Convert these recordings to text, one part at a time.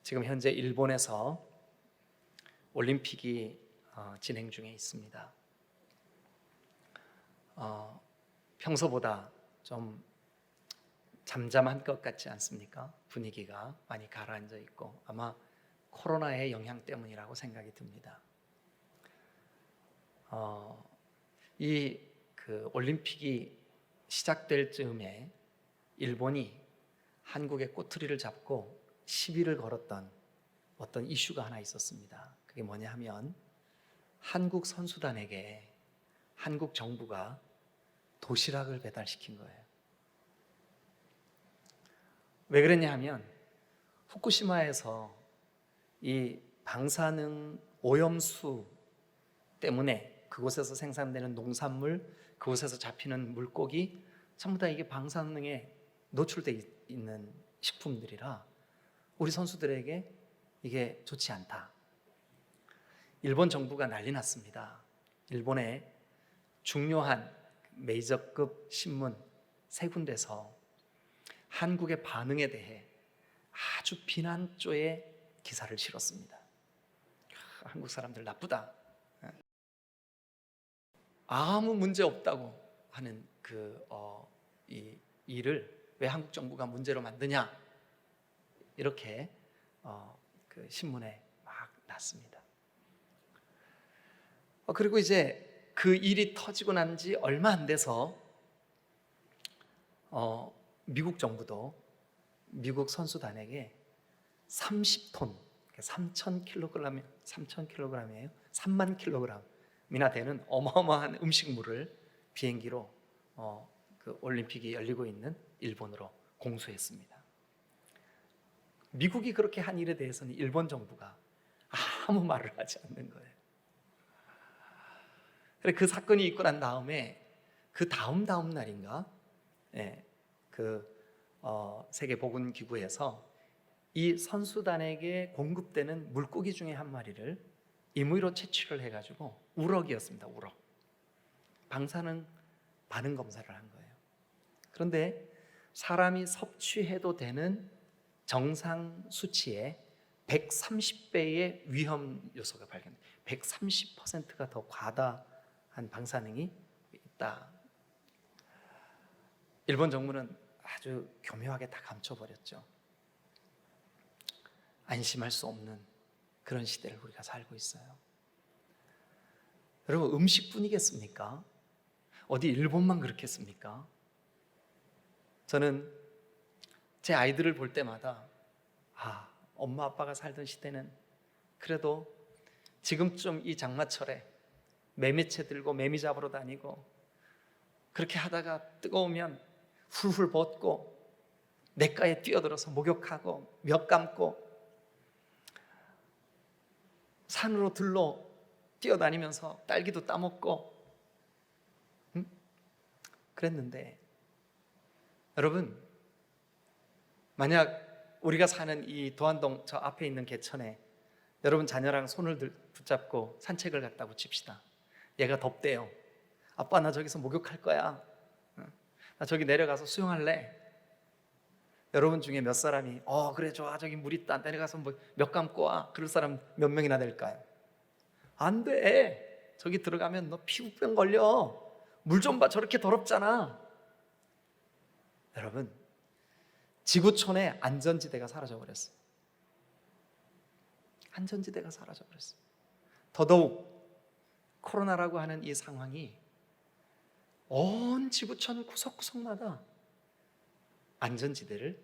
지금 현재 일본에서 올림픽이 진행 중에 있습니다. 평소보다 좀 잠잠한 것 같지 않습니까? 분위기가 많이 가라앉아 있고 아마 코로나의 영향 때문이라고 생각이 듭니다. 이 올림픽이 시작될 즈음에 일본이 한국의 꼬투리를 잡고 시비를 걸었던 어떤 이슈가 하나 있었습니다. 그게 뭐냐 하면 한국 선수단에게 한국 정부가 도시락을 배달시킨 거예요. 왜 그랬냐 하면 후쿠시마에서 이 방사능 오염수 때문에 그곳에서 생산되는 농산물, 그곳에서 잡히는 물고기 전부 다 이게 방사능에 노출되어 있는 식품들이라 우리 선수들에게 이게 좋지 않다. 일본 정부가 난리 났습니다. 일본의 중요한 메이저급 신문 3군데서 한국의 반응에 대해 아주 비난조의 기사를 실었습니다. 한국 사람들 나쁘다. 아무 문제 없다고 하는 이 일을 왜 한국 정부가 문제로 만드냐 이렇게 그 신문에 막 났습니다. 그리고 이제 그 일이 터지고 난 지 얼마 안 돼서 미국 정부도 미국 선수단에게 30톤, 3,000kg이에요. 3만 kg이나 되는 어마어마한 음식물을 비행기로 그 올림픽이 열리고 있는 일본으로 공수했습니다. 미국이 그렇게 한 일에 대해서는 일본 정부가 아무 말을 하지 않는 거예요. 그래서 그 사건이 있고 난 다음에 그 다음 날인가 세계보건기구에서 이 선수단에게 공급되는 물고기 중에 한 마리를 임의로 채취를 해가지고 우럭이었습니다. 우럭. 방사능 반응 검사를 한 거예요. 그런데 사람이 섭취해도 되는 정상 수치의 130배의 위험 요소가 발견돼요. 130%가 더 과다한 방사능이 있다. 일본 정부는 아주 교묘하게 다 감춰버렸죠. 안심할 수 없는 그런 시대를 우리가 살고 있어요. 여러분, 음식뿐이겠습니까? 어디 일본만 그렇겠습니까? 저는 제 아이들을 볼 때마다 엄마 아빠가 살던 시대는 그래도 지금쯤 이 장마철에 매미채 들고 매미 잡으러 다니고 그렇게 하다가 뜨거우면 훌훌 벗고 냇가에 뛰어들어서 목욕하고 멱 감고 산으로 들러 뛰어다니면서 딸기도 따먹고 그랬는데 여러분, 만약 우리가 사는 이 도안동 저 앞에 있는 개천에 여러분 자녀랑 손을 붙잡고 산책을 갔다고 칩시다. 얘가 덥대요. 아빠 나 저기서 목욕할 거야. 나 저기 내려가서 수영할래. 여러분 중에 몇 사람이 그래 좋아 저기 물 있다 내려가서 몇 감고 와. 그럴 사람 몇 명이나 될까요? 안 돼. 저기 들어가면 너 피부병 걸려. 물 좀 봐 저렇게 더럽잖아. 여러분, 지구촌의 안전지대가 사라져버렸어요. 안전지대가 사라져버렸어요. 더더욱 코로나라고 하는 이 상황이 온 지구촌 구석구석마다 안전지대를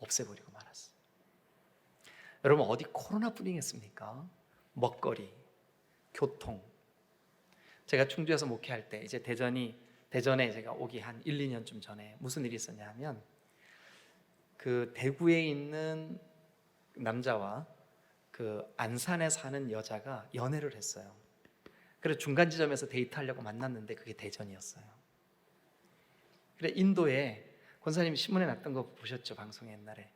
없애버리고 말았어요. 여러분, 어디 코로나뿐이겠습니까? 먹거리, 교통. 제가 충주에서 목회할 때 이제 대전에 제가 오기 한 1, 2년쯤 전에 무슨 일이 있었냐 하면 그 대구에 있는 남자와 그 안산에 사는 여자가 연애를 했어요. 그래서 중간 지점에서 데이트하려고 만났는데 그게 대전이었어요. 그래 인도에 권사님 신문에 났던 거 보셨죠? 방송에 옛날에.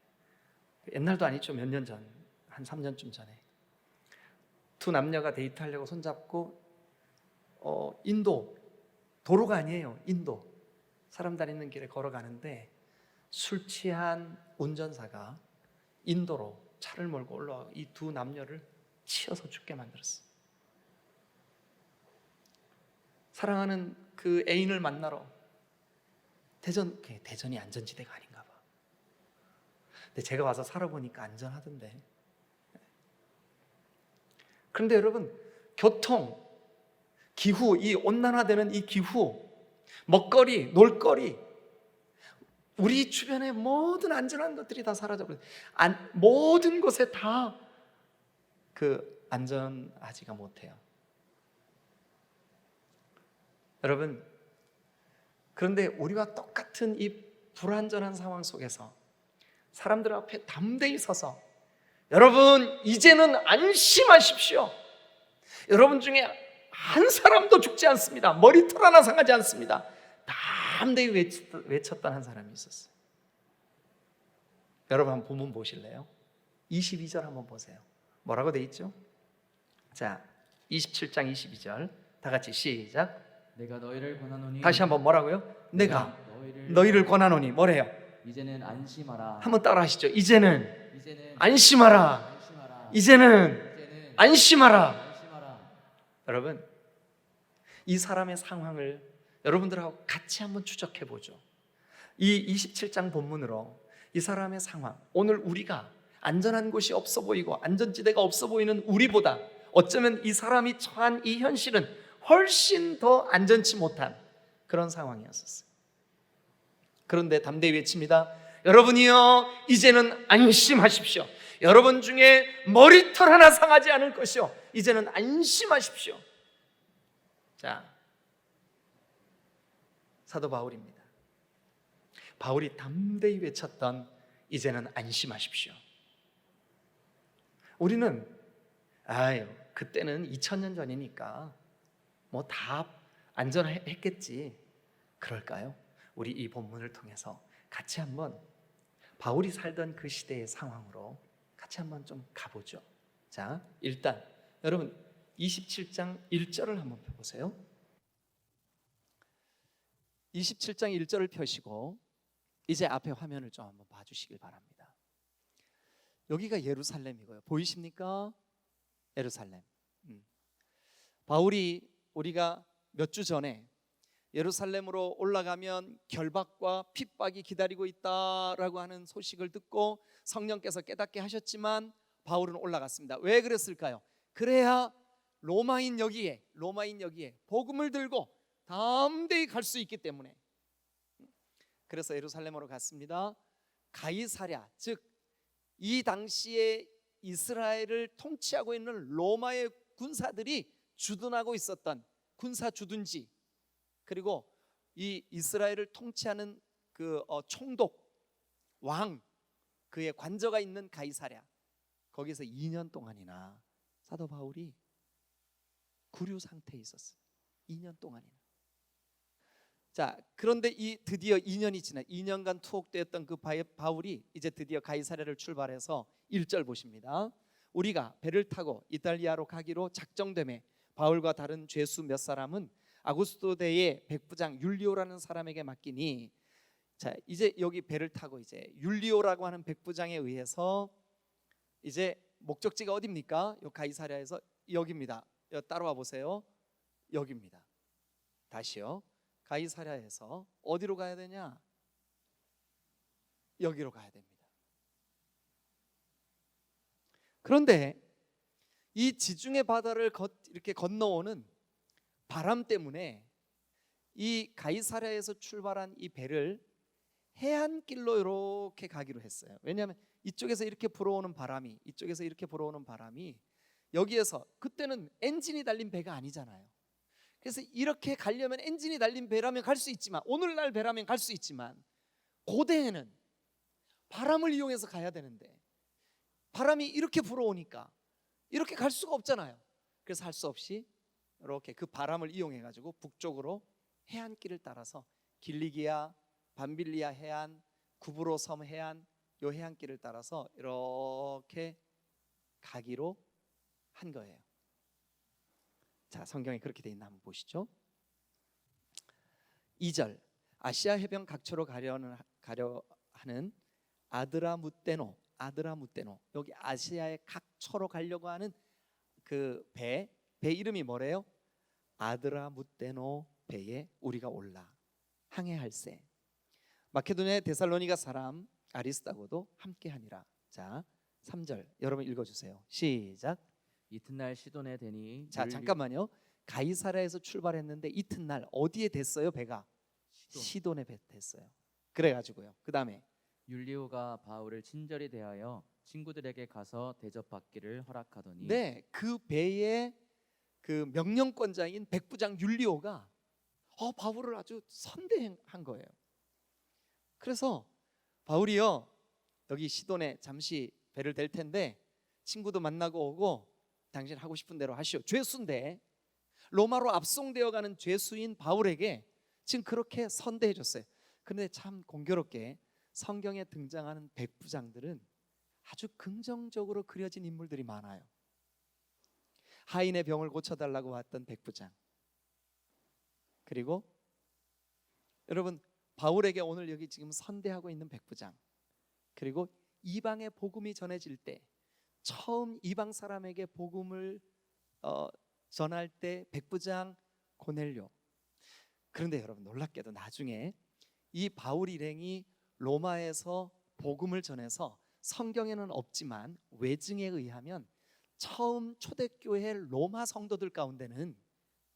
옛날도 아니죠. 몇 년 전, 한 3년쯤 전에 두 남녀가 데이트하려고 손잡고 인도 도로가 아니에요. 인도 사람 다니는 길에 걸어가는데 술 취한 운전사가 인도로 차를 몰고 올라와 이 두 남녀를 치어서 죽게 만들었어. 사랑하는 그 애인을 만나러 대전이 안전지대가 아닌가 봐. 근데 제가 와서 살아보니까 안전하던데. 그런데 여러분, 교통, 기후, 이 온난화되는 이 기후, 먹거리, 놀거리, 우리 주변의 모든 안전한 것들이 다 사라져버려요. 모든 곳에 다 그 안전하지가 못해요. 여러분, 그런데 우리와 똑같은 이 불안전한 상황 속에서 사람들 앞에 담대히 서서 여러분 이제는 안심하십시오. 여러분 중에 한 사람도 죽지 않습니다. 머리털 하나 상하지 않습니다. 담대히 외쳤던 한 사람이 있었어요. 여러분 한번 본문 보실래요? 22절 한번 보세요. 뭐라고 돼 있죠? 자, 27장 22절 다 같이 시작. 내가 너희를 권하노니. 다시 한번 뭐라고요? 내가 너희를 권하노니 뭐래요? 이제는 안심하라. 한번 따라 하시죠. 이제는 안심하라. 안심하라. 이제는 안심하라. 안심하라. 여러분, 이 사람의 상황을 여러분들하고 같이 한번 추적해 보죠. 이 27장 본문으로 이 사람의 상황, 오늘 우리가 안전한 곳이 없어 보이고 안전지대가 없어 보이는 우리보다 어쩌면 이 사람이 처한 이 현실은 훨씬 더 안전치 못한 그런 상황이었었어요. 그런데 담대히 외칩니다. 여러분이요, 이제는 안심하십시오. 여러분 중에 머리털 하나 상하지 않을 것이요, 이제는 안심하십시오. 자, 사도 바울입니다. 바울이 담대히 외쳤던 이제는 안심하십시오. 우리는 그때는 2000년 전이니까 뭐 다 안전했겠지. 그럴까요? 우리 이 본문을 통해서 같이 한번 바울이 살던 그 시대의 상황으로 같이 한번 좀 가보죠. 자, 일단 여러분 27장 1절을 한번 펴보세요. 27장 1절을 펴시고 이제 앞에 화면을 좀 한번 봐주시길 바랍니다. 여기가 예루살렘이고요. 보이십니까? 예루살렘. 바울이 우리가 몇 주 전에 예루살렘으로 올라가면 결박과 핍박이 기다리고 있다라고 하는 소식을 듣고 성령께서 깨닫게 하셨지만 바울은 올라갔습니다. 왜 그랬을까요? 그래야 로마인 여기에 복음을 들고 담대히 갈 수 있기 때문에. 그래서 예루살렘으로 갔습니다. 가이사랴, 즉 이 당시에 이스라엘을 통치하고 있는 로마의 군사들이 주둔하고 있었던 군사 주둔지, 그리고 이 이스라엘을 통치하는 그 총독 왕, 그의 관저가 있는 가이사랴, 거기서 2년 동안이나 사도 바울이 구류 상태에 있었어요. 2년 동안이나. 자, 그런데 드디어 2년이 지나 2년간 투옥되었던 그 바울이 이제 드디어 가이사랴를 출발해서 1절 보십니다. 우리가 배를 타고 이탈리아로 가기로 작정되매 바울과 다른 죄수 몇 사람은 아구스도 대의 백부장 율리오라는 사람에게 맡기니. 자, 이제 여기 배를 타고 이제 율리오라고 하는 백부장에 의해서 이제 목적지가 어디입니까? 요 가이사랴에서 여기입니다. 따라와 보세요. 여기입니다. 다시요. 가이사랴에서 어디로 가야 되냐? 여기로 가야 됩니다. 그런데 이 지중해 바다를 이렇게 건너오는 바람 때문에 이 가이사랴에서 출발한 이 배를 해안길로 이렇게 가기로 했어요. 왜냐하면 이쪽에서 이렇게 불어오는 바람이, 이쪽에서 이렇게 불어오는 바람이 여기에서, 그때는 엔진이 달린 배가 아니잖아요. 그래서 이렇게 가려면 엔진이 달린 배라면 갈 수 있지만, 오늘날 배라면 갈 수 있지만, 고대에는 바람을 이용해서 가야 되는데 바람이 이렇게 불어오니까 이렇게 갈 수가 없잖아요. 그래서 할 수 없이 이렇게 그 바람을 이용해 가지고 북쪽으로 해안길을 따라서 길리기아, 밤빌리아 해안, 구브로 섬 해안, 요 해안길을 따라서 이렇게 가기로 한 거예요. 자, 성경에 그렇게 돼 있나 한번 보시죠. 2절, 아시아 해변 각처로 가려 하는 아드라무테노, 여기 아시아의 각처로 가려고 하는 그 배 이름이 뭐래요? 아드라무테노 배에 우리가 올라 항해할세. 마케도니아의 데살로니가 사람 아리스다고도 함께하니라. 자, 3절 여러분 읽어주세요. 시작. 이튿날 시돈에 대니 자, 잠깐만요. 가이사랴에서 출발했는데 이튿날 어디에 됐어요? 배가 시돈에 됐어요. 그래가지고요. 그 다음에 율리오가 바울을 친절히 대하여 친구들에게 가서 대접받기를 허락하더니 네, 그 배의 그 명령권자인 백부장 율리오가 바울을 아주 선대한 거예요. 그래서 바울이요, 여기 시돈에 잠시 배를 댈 텐데 친구도 만나고 오고 당신 하고 싶은 대로 하시오. 죄수인데 로마로 압송되어 가는 죄수인 바울에게 지금 그렇게 선대해 줬어요. 그런데 참 공교롭게 성경에 등장하는 백부장들은 아주 긍정적으로 그려진 인물들이 많아요. 하인의 병을 고쳐달라고 왔던 백부장, 그리고 여러분 바울에게 오늘 여기 지금 선대하고 있는 백부장, 그리고 이방의 복음이 전해질 때 처음 이방 사람에게 복음을 전할 때 백부장 고넬료. 그런데 여러분 놀랍게도 나중에 이 바울 일행이 로마에서 복음을 전해서 성경에는 없지만 외증에 의하면 처음 초대교회 로마 성도들 가운데는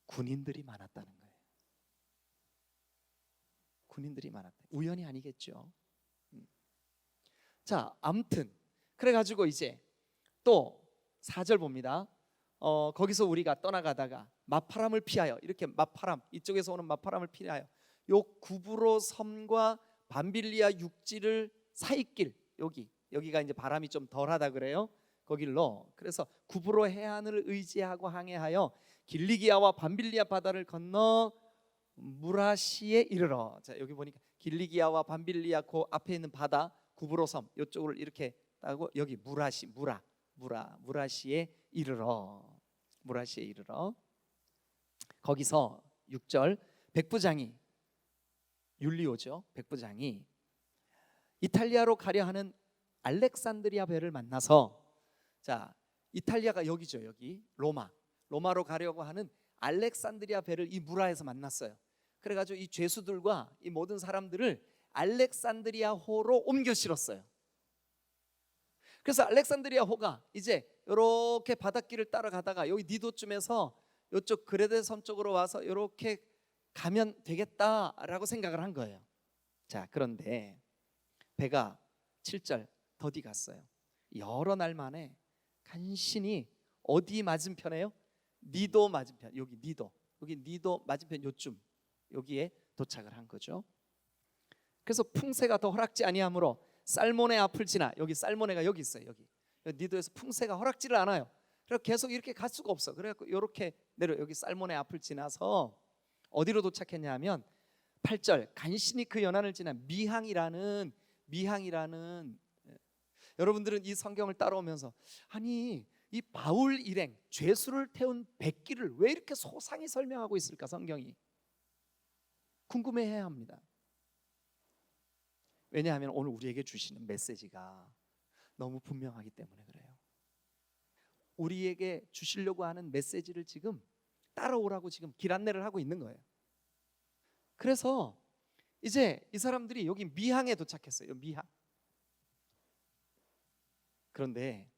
군인들이 많았다는 거예요. 군인들이 많았다. 우연이 아니겠죠. 자, 아무튼 그래가지고 이제 또 4절 봅니다. 거기서 우리가 떠나가다가 마파람을 피하여, 이렇게 마파람, 이쪽에서 오는 마파람을 피하여 요 구브로 섬과 밤빌리아 육지를 사이길, 여기가 이제 바람이 좀 덜하다 그래요. 거길로, 그래서 구브로 해안을 의지하고 항해하여 길리기아와 밤빌리아 바다를 건너 무라시에 이르러. 자, 여기 보니까 길리기아와 밤빌리아 그 앞에 있는 바다 구브로 섬 이쪽으로 이렇게 따고 여기 무라시에 이르러. 무라시에 이르러. 거기서 6절 백부장이, 율리오죠, 백부장이 이탈리아로 가려 하는 알렉산드리아 배를 만나서, 자, 이탈리아가 여기죠. 여기 로마로 가려고 하는 알렉산드리아 배를 이 무라에서 만났어요. 그래가지고 이 죄수들과 이 모든 사람들을 알렉산드리아호로 옮겨 실었어요. 그래서 알렉산드리아호가 이제 이렇게 바닷길을 따라가다가 여기 니도쯤에서 이쪽 그레데 섬 쪽으로 와서 이렇게 가면 되겠다라고 생각을 한 거예요. 자, 그런데 배가 7절 더디 갔어요. 여러 날 만에 간신히 어디 맞은편에요? 니도 맞은편, 여기 니도 맞은편 요쯤, 여기에 도착을 한 거죠. 그래서 풍세가 더 허락지 아니하므로 살모네 앞을 지나, 여기 살모네가 여기 있어요. 여기 니도에서 풍세가 허락지를 않아요. 그래서 계속 이렇게 갈 수가 없어. 그래갖고 이렇게 여기 살모네 앞을 지나서 어디로 도착했냐면 8절 간신히 그 연안을 지나 미항이라는 여러분들은 이 성경을 따라오면서 아니 이 바울 일행 죄수를 태운 백기를 왜 이렇게 소상히 설명하고 있을까? 성경이 궁금해해야 합니다. 왜냐하면 오늘 우리에게 주시는 메시지가 너무 분명하기 때문에 그래요. 우리에게 주시려고 하는 메시지를 지금 따라오라고 지금 길 안내를 하고 있는 거예요. 그래서 이제 이 사람들이 여기 미항에 도착했어요. 미항. 그런데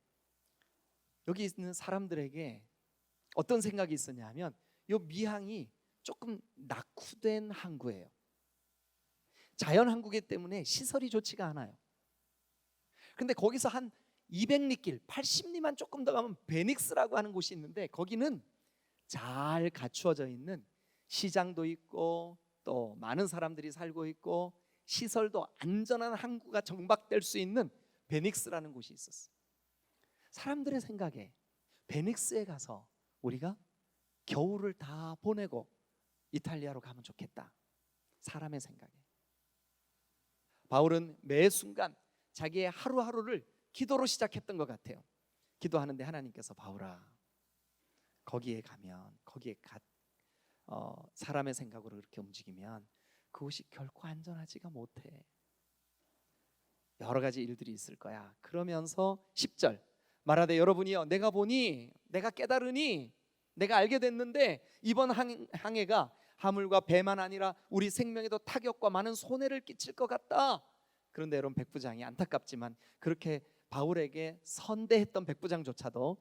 여기 있는 사람들에게 어떤 생각이 있었냐 하면 이 미항이 조금 낙후된 항구예요. 자연 항구이기 때문에 시설이 좋지가 않아요. 근데 거기서 한 200리길 80리만 조금 더 가면 베닉스라고 하는 곳이 있는데 거기는 잘 갖추어져 있는 시장도 있고 또 많은 사람들이 살고 있고 시설도 안전한 항구가 정박될 수 있는 베닉스라는 곳이 있었어요. 사람들의 생각에 베닉스에 가서 우리가 겨울을 다 보내고 이탈리아로 가면 좋겠다. 사람의 생각에. 바울은 매 순간 자기의 하루하루를 기도로 시작했던 것 같아요. 기도하는데 하나님께서 바울아, 거기에 가면 사람의 생각으로 그렇게 움직이면 그곳이 결코 안전하지가 못해. 여러 가지 일들이 있을 거야. 그러면서 10절 말하되 여러분이여 내가 보니 내가 깨달으니 내가 알게 됐는데 이번 항해가 하물과 배만 아니라 우리 생명에도 타격과 많은 손해를 끼칠 것 같다. 그런데 여러분 백부장이 안타깝지만 그렇게 바울에게 선대했던 백부장조차도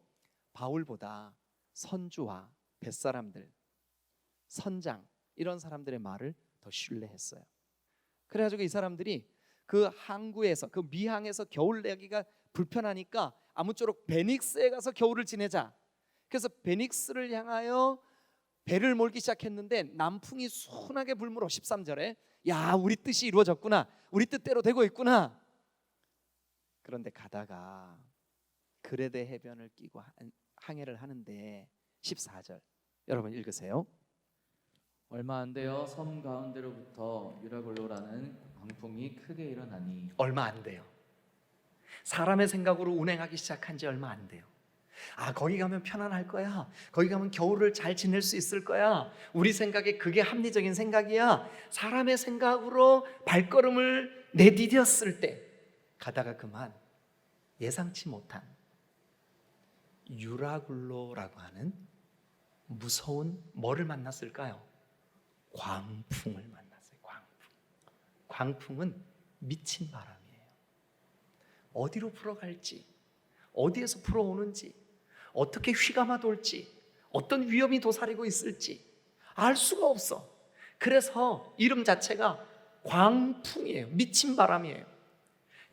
바울보다 선주와 뱃사람들, 선장 이런 사람들의 말을 더 신뢰했어요. 그래가지고 이 사람들이 그 항구에서 그 미항에서 겨울 내기가 불편하니까 아무쪼록 베닉스에 가서 겨울을 지내자. 그래서 베닉스를 향하여 배를 몰기 시작했는데 남풍이 순하게 불므로 13절에 야 우리 뜻이 이루어졌구나, 우리 뜻대로 되고 있구나. 그런데 가다가 그레데 해변을 끼고 항해를 하는데 14절 여러분 읽으세요. 얼마 안 되어 섬 가운데로부터 유라굴로라는 광풍이 크게 일어나니 얼마 안 돼요. 사람의 생각으로 운행하기 시작한 지 얼마 안 돼요. 아 거기 가면 편안할 거야, 거기 가면 겨울을 잘 지낼 수 있을 거야. 우리 생각에 그게 합리적인 생각이야. 사람의 생각으로 발걸음을 내디뎠을 때 가다가 그만 예상치 못한 유라굴로라고 하는 무서운 뭐를 만났을까요? 광풍을 만났어요. 광풍은 미친 바람이에요. 어디로 불어갈지, 어디에서 불어오는지, 어떻게 휘감아 돌지, 어떤 위험이 도사리고 있을지 알 수가 없어. 그래서 이름 자체가 광풍이에요. 미친 바람이에요.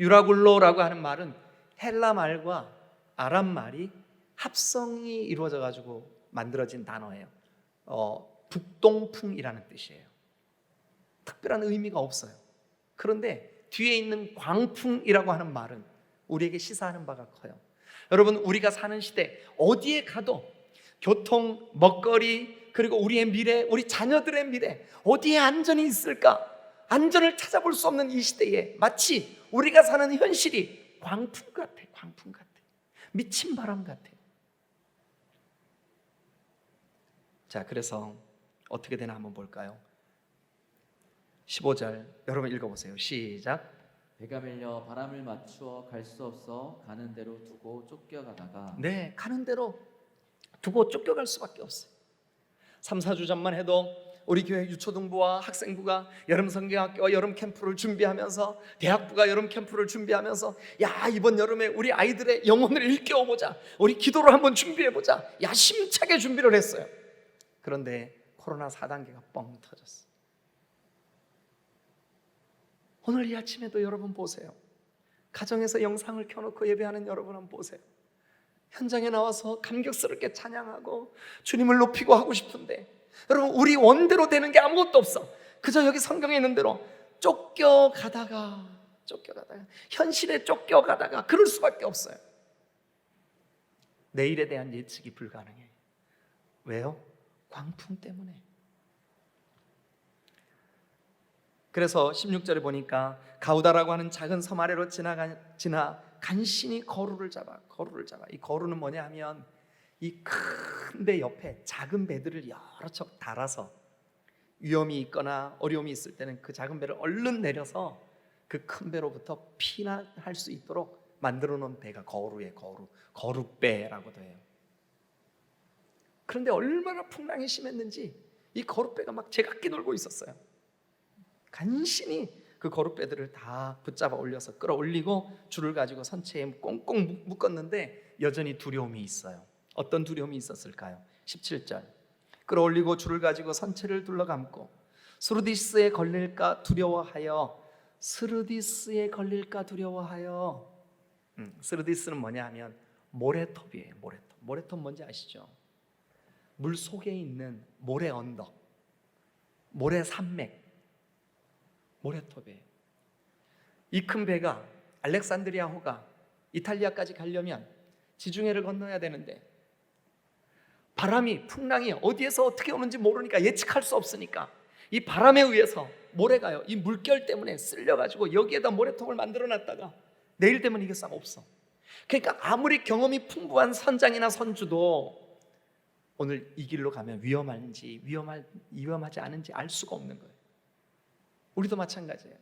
유라굴로라고 하는 말은 헬라 말과 아람 말이 합성이 이루어져 가지고 만들어진 단어예요. 북동풍이라는 뜻이에요. 특별한 의미가 없어요. 그런데 뒤에 있는 광풍이라고 하는 말은 우리에게 시사하는 바가 커요. 여러분 우리가 사는 시대 어디에 가도 교통, 먹거리, 그리고 우리의 미래, 우리 자녀들의 미래 어디에 안전이 있을까? 안전을 찾아볼 수 없는 이 시대에 마치 우리가 사는 현실이 광풍 같아. 광풍 같아. 미친 바람 같아. 자, 그래서 어떻게 되나 한번 볼까요? 15절 여러분 읽어보세요. 시작. 배가 밀려 바람을 맞추어 갈 수 없어 가는 대로 두고 쫓겨가다가 네, 가는 대로 두고 쫓겨갈 수밖에 없어요. 3, 4주 전만 해도 우리 교회 유초등부와 학생부가 여름 성경학교와 여름 캠프를 준비하면서 대학부가 여름 캠프를 준비하면서 야 이번 여름에 우리 아이들의 영혼을 일깨워보자, 우리 기도를 한번 준비해보자 야심차게 준비를 했어요. 그런데 코로나 4단계가 뻥 터졌어요. 오늘 이 아침에도 여러분 보세요. 가정에서 영상을 켜놓고 예배하는 여러분 한번 보세요. 현장에 나와서 감격스럽게 찬양하고 주님을 높이고 하고 싶은데 여러분 우리 원대로 되는 게 아무것도 없어. 그저 여기 성경에 있는 대로 쫓겨가다가 현실에 쫓겨가다가 그럴 수밖에 없어요. 내일에 대한 예측이 불가능해. 왜요? 광풍 때문에. 그래서 16절에 보니까 가우다라고 하는 작은 섬 아래로 지나 간신히 거루를 잡아. 이 거루는 뭐냐 하면 이 큰 배 옆에 작은 배들을 여러 척 달아서 위험이 있거나 어려움이 있을 때는 그 작은 배를 얼른 내려서 그 큰 배로부터 피난할 수 있도록 만들어 놓은 배가 거루예요. 거룻배라고도 해요. 그런데 얼마나 풍랑이 심했는지 이 거룻배가 막 제각기 놀고 있었어요. 간신히 그 거룻배들을 다 붙잡아 올려서 끌어올리고 줄을 가지고 선체에 꽁꽁 묶었는데 여전히 두려움이 있어요. 어떤 두려움이 있었을까요? 17절 끌어올리고 줄을 가지고 선체를 둘러감고 스르디스에 걸릴까 두려워하여 스르디스는 뭐냐 하면 모래톱이에요. 모래톱 뭔지 아시죠? 물 속에 있는 모래 언덕, 모래 산맥, 모래톱이에요. 이 큰 배가 알렉산드리아호가 이탈리아까지 가려면 지중해를 건너야 되는데 바람이 풍랑이 어디에서 어떻게 오는지 모르니까 예측할 수 없으니까 이 바람에 의해서 모래가요 이 물결 때문에 쓸려가지고 여기에다 모래톱을 만들어놨다가 내일 되면 이게 싹 없어. 그러니까 아무리 경험이 풍부한 선장이나 선주도 오늘 이 길로 가면 위험한지 위험하지 않은지 알 수가 없는 거예요. 우리도 마찬가지예요.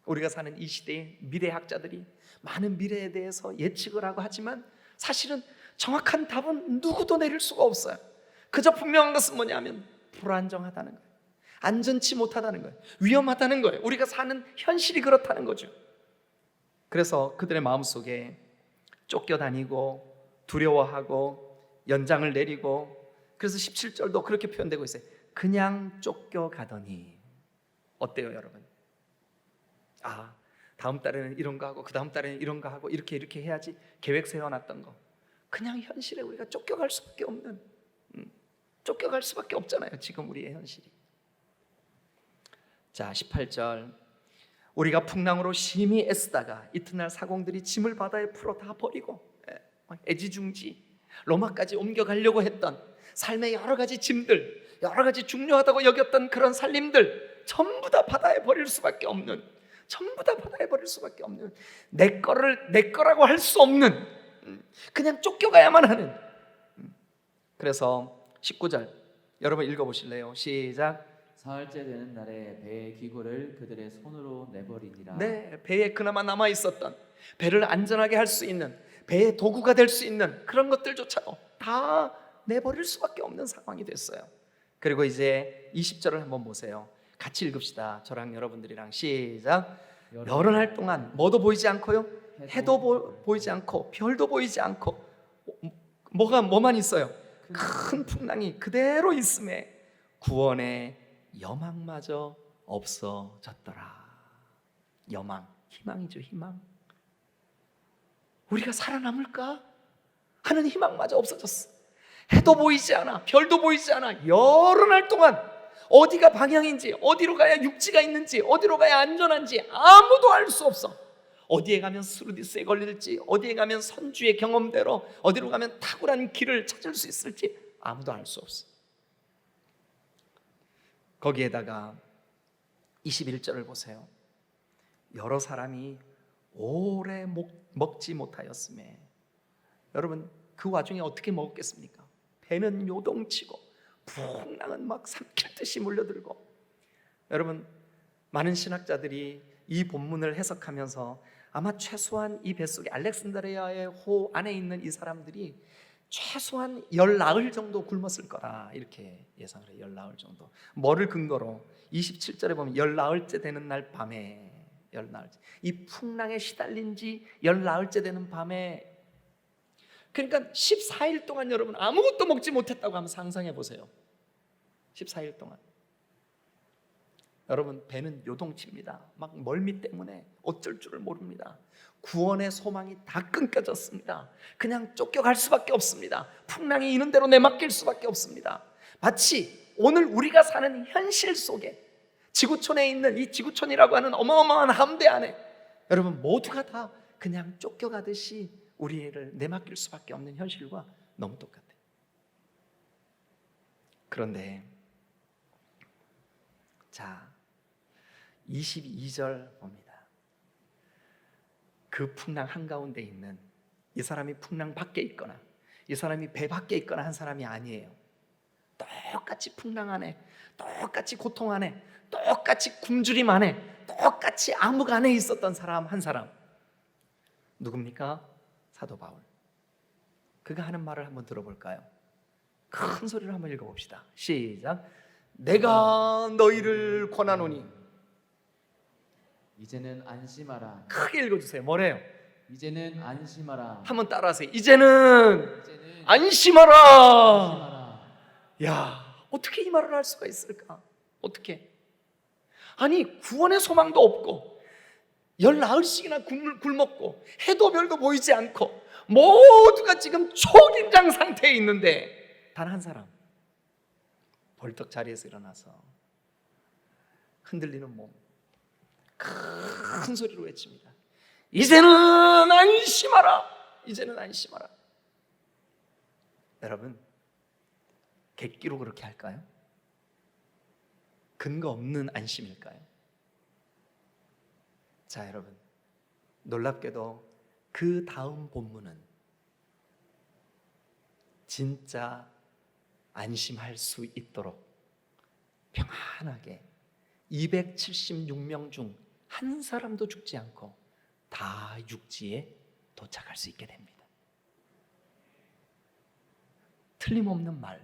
우리가 사는 이 시대의 미래학자들이 많은 미래에 대해서 예측을 하고 하지만 사실은 정확한 답은 누구도 내릴 수가 없어요. 그저 분명한 것은 뭐냐면 불안정하다는 거예요. 안전치 못하다는 거예요. 위험하다는 거예요. 우리가 사는 현실이 그렇다는 거죠. 그래서 그들의 마음속에 쫓겨다니고 두려워하고 연장을 내리고, 그래서 17절도 그렇게 표현되고 있어요. 그냥 쫓겨가더니. 어때요 여러분? 다음 달에는 이런 거 하고 그 다음 달에는 이런 거 하고 이렇게 해야지 계획 세워놨던 거, 그냥 현실에 우리가 쫓겨갈 수밖에 없는, 쫓겨갈 수밖에 없잖아요 지금 우리의 현실이. 자 18절, 우리가 풍랑으로 심히 애쓰다가 이튿날 사공들이 짐을 바다에 풀어 다 버리고, 애지중지 로마까지 옮겨가려고 했던 삶의 여러 가지 짐들, 여러 가지 중요하다고 여겼던 그런 살림들 전부 다 바다에 버릴 수밖에 없는, 전부 다 바다에 버릴 수밖에 없는, 내 거라고 할 수 없는, 그냥 쫓겨가야만 하는. 그래서 19절 여러분 읽어보실래요? 시작. 사흘째 되는 날에 배의 기구를 그들의 손으로 내버리니라. 네, 배에 그나마 남아 있었던, 배를 안전하게 할 수 있는, 배의 도구가 될 수 있는 그런 것들조차도 다 내버릴 수밖에 없는 상황이 됐어요. 그리고 이제 20절을 한번 보세요. 같이 읽읍시다. 저랑 여러분들이랑 시작. 열흘 동안 뭐도 보이지 않고요, 해도 보이지 않고 별도 보이지 않고, 뭐만 있어요? 큰 풍랑이 그대로 있음에 구원의 여망마저 없어졌더라. 여망, 희망이죠. 희망. 우리가 살아남을까 하는 희망마저 없어졌어. 해도 보이지 않아, 별도 보이지 않아. 열흘 동안 어디가 방향인지, 어디로 가야 육지가 있는지, 어디로 가야 안전한지 아무도 알 수 없어. 어디에 가면 스루디스에 걸릴지, 어디에 가면 선주의 경험대로, 어디로 가면 탁월한 길을 찾을 수 있을지 아무도 알 수 없어. 거기에다가 21절을 보세요. 여러 사람이 오래 먹지 못하였음에, 여러분 그 와중에 어떻게 먹었겠습니까? 배는 요동치고 풍랑은 막 삼킬 듯이 몰려들고. 여러분, 많은 신학자들이 이 본문을 해석하면서 아마 최소한 이 뱃속에 알렉산드리아의 호 안에 있는 이 사람들이 최소한 10나흘 정도 굶었을 거다 이렇게 예상을 해요. 10나흘 정도. 뭐를 근거로? 27절에 보면 10나흘째 되는 날 밤에, 10나흘째, 이 풍랑에 시달린 지 10나흘째 되는 밤에, 그러니까 14일 동안 여러분 아무것도 먹지 못했다고 하면 상상해 보세요. 14일 동안 여러분 배는 요동칩니다. 막 멀미 때문에 어쩔 줄을 모릅니다. 구원의 소망이 다 끊겨졌습니다. 그냥 쫓겨갈 수밖에 없습니다. 풍랑이 이는 대로 내맡길 수밖에 없습니다. 마치 오늘 우리가 사는 현실 속에 지구촌에 있는 이 지구촌이라고 하는 어마어마한 함대 안에 여러분 모두가 다 그냥 쫓겨가듯이 우리를 내맡길 수밖에 없는 현실과 너무 똑같아요. 그런데 자 22절 봅니다. 그 풍랑 한가운데 있는 이 사람이 풍랑 밖에 있거나 이 사람이 배 밖에 있거나 한 사람이 아니에요. 똑같이 풍랑 안에, 똑같이 고통 안에, 똑같이 굶주림 안에, 똑같이 암흑 안에 있었던 사람 한 사람. 누굽니까? 사도 바울. 그가 하는 말을 한번 들어볼까요? 큰 소리로 한번 읽어봅시다. 시작. 내가 너희를 권하노니. 이제는 안심하라. 크게 읽어주세요. 뭐래요? 이제는 안심하라. 한번 따라하세요. 이제는 이제는 안심하라. 안심하라. 야, 어떻게 이 말을 할 수가 있을까? 어떻게? 아니 구원의 소망도 없고 10나흘씩이나 굶었고 해도 별도 보이지 않고 모두가 지금 초긴장 상태에 있는데 단 한 사람 벌떡 자리에서 일어나서 흔들리는 몸 큰 소리로 외칩니다. 이제는 안심하라. 이제는 안심하라. 여러분 객기로 그렇게 할까요? 근거 없는 안심일까요? 자 여러분, 놀랍게도 그 다음 본문은 진짜 안심할 수 있도록 평안하게 276명 중 한 사람도 죽지 않고 다 육지에 도착할 수 있게 됩니다. 틀림없는 말,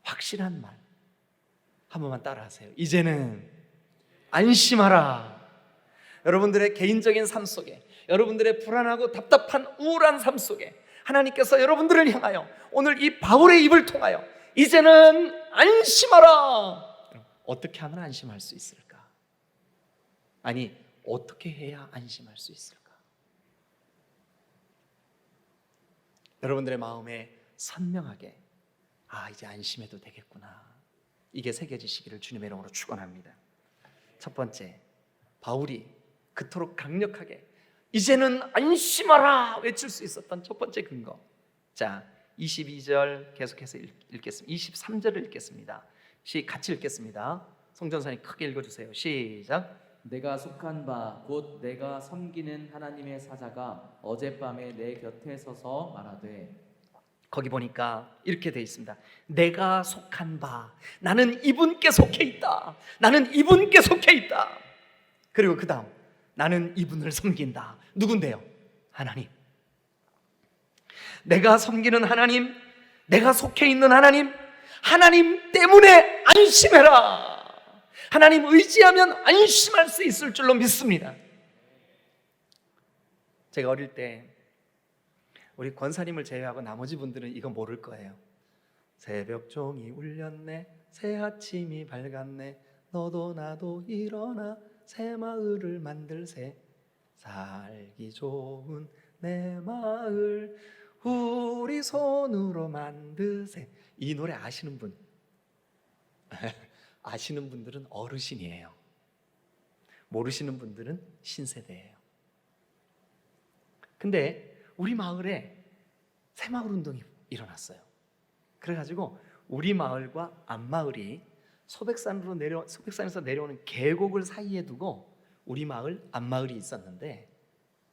확실한 말, 한 번만 따라하세요. 이제는 안심하라. 여러분들의 개인적인 삶 속에, 여러분들의 불안하고 답답한 우울한 삶 속에 하나님께서 여러분들을 향하여 오늘 이 바울의 입을 통하여 이제는 안심하라. 어떻게 하면 안심할 수 있을까? 아니, 어떻게 해야 안심할 수 있을까? 여러분들의 마음에 선명하게 이제 안심해도 되겠구나, 이게 새겨지시기를 주님의 이름으로 축원합니다. 첫 번째, 바울이 그토록 강력하게 이제는 안심하라 외칠 수 있었던 첫 번째 근거. 자, 22절 계속해서 읽겠습니다. 23절을 읽겠습니다. 같이 읽겠습니다. 송전사님 크게 읽어주세요. 시작. 내가 속한 바 곧 내가 섬기는 하나님의 사자가 어젯밤에 내 곁에 서서 말하되. 거기 보니까 이렇게 되어 있습니다. 내가 속한 바, 나는 이분께 속해 있다. 나는 이분께 속해 있다. 그리고 그 다음, 나는 이분을 섬긴다. 누군데요? 하나님. 내가 섬기는 하나님, 내가 속해 있는 하나님, 하나님 때문에 안심해라. 하나님 의지하면 안심할 수 있을 줄로 믿습니다. 제가 어릴 때 우리 권사님을 제외하고 나머지 분들은 이거 모를 거예요. 새벽 종이 울렸네, 새 아침이 밝았네, 너도 나도 일어나 새 마을을 만들세, 살기 좋은 내 마을 우리 손으로 만드세. 이 노래 아시는 분? 아시는 분들은 어르신이에요. 모르시는 분들은 신세대예요. 근데 우리 마을에 새마을 운동이 일어났어요. 그래가지고 우리 마을과 앞마을이 소백산에서 내려오는 계곡을 사이에 두고 우리 마을 앞마을이 있었는데,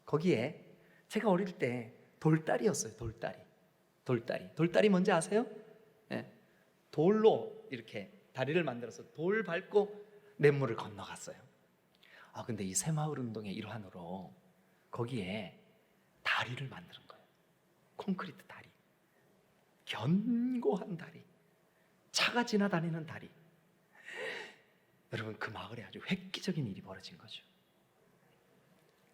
거기에 제가 어릴 때 돌다리였어요. 돌다리 뭔지 아세요? 네. 돌로 이렇게 다리를 만들어서 돌 밟고 냇물을 건너갔어요. 근데 이 새마을 운동의 일환으로 거기에 다리를 만드는 거예요. 콘크리트 다리, 견고한 다리, 차가 지나다니는 다리. 여러분, 그 마을에 아주 획기적인 일이 벌어진 거죠.